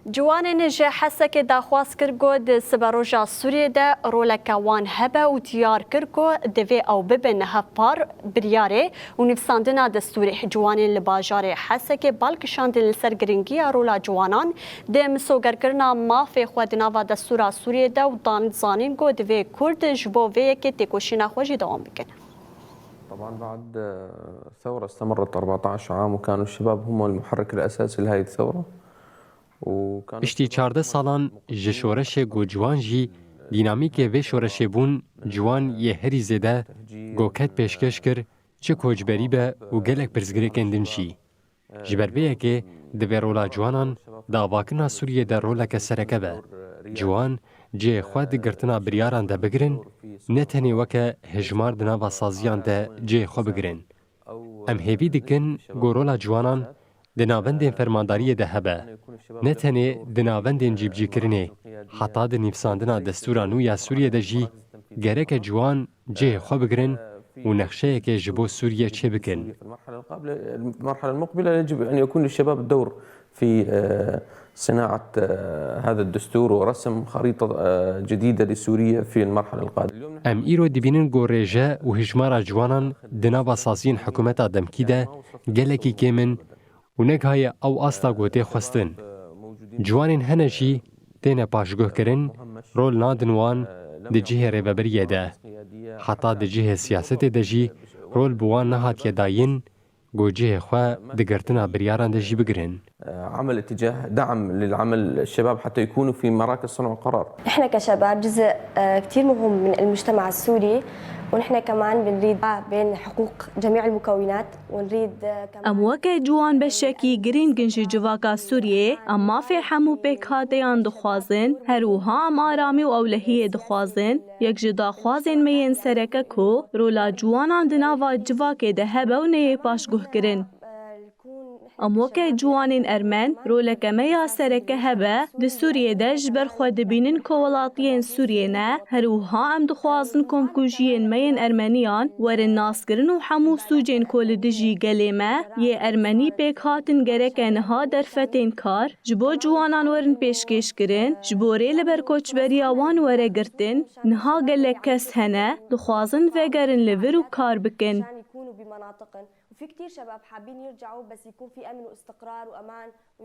جوان نجا حسك داخواس كرغو د سباروجا سوريا دا رولكوان هبا و تيار كرغو دفي او ببن هفار برياري و نفساندنا دستوري جوان لباجاري حسك بالكشان دل سرگرنگي رولا جوانان د مسوگر کرنا ما في خودنا و دستورا سوريا دا و دان زانين گو دفي كرد جبو في كي تكوشينا خوجي دوام بكن. طبعا بعد ثورة استمرت 14 عام وكانوا الشباب هم المحرك الأساسي لهذه الثورة. پشتی 14 سالان ji şoreşê got ciwan jî dînamîkê vê şoreşê bûn ciwan yê herî zêde goket pêşkeş kir çi koçberî be û gelek pirsgirêkên din jî. Ji ber vê yekê di vê rola ciwanan di avakirina Sûriyê de roleke sereke be. Ciwan cihê xwe di girtina biryaran de bigirin, ne tenê weke hejmar di nava saziyan de cihê xwe bigirin. Em hêvî dikin got rola ciwanan di navendên fermandariyê de hebe, ne tenê di navendên cîbcîkirinê, heta di nîvsandina destûra nû ya Sûriyê de jî gereke ciwan cihê xwe bigirin û nexşeyekê ji bo Sûriyê çê bikin. المرحلة المقبلة يجب أن يكون للشباب الدور في صناعة هذا الدستور ورسم خريطة جديدة لسوريا في المرحلة القادمة. Em îro dibînin gorêje û hejmara ciwanan di nava saziyên hikûmeta demkî de gelekî kêm û nekhaye ew asta gotê xwestin. Ciwanên hene jî têne paşguhkirin, rol nadin wan di cihê rêveberiyê de. Heta di cihê siyasetê de jî rol bi wan nehatiye dayîn, got cihê xwe di girtina biryaran de jî bigirin. عمل اتجاه دعم للعمل الشباب حتى يكونوا في مراكز صنع القرار. احنا كشباب جزء كثير مهم من المجتمع السوري ونحن كمان بنريد بين حقوق جميع المكونات ونريد كمان ام وکه جوان بشکی گرین گنج جواکا سوریه اما في حمو پیکاتیان دخوازن هروها ام آرامی و اولهی دخوازن یک جدا خوازن مین سرکه کو رولا جوانان دناوا جواکه ده هبه و نیه پاشگوه کرن. ام وکه جوانین ارمن رولک میا سرکه هبه د سوریه ده جبر خود بینن کوالاتین سوریه نه هروها ام دخوازن کمکوژین مین ارمنیان ورن ناسکرن و حمو سوجین کول دجی گلیمه یه ارمنی پیک هاتن گرکه نها درفتین کار جبو جوانان ورن پیشکش کرن جبوره لبر کوچبری آوان وره گرتن نها گلک کس هنه دخوازن وگرن لور و کار بکن. وفي كتير شباب حابين يرجعوا بس يكون في أمن واستقرار وأمان.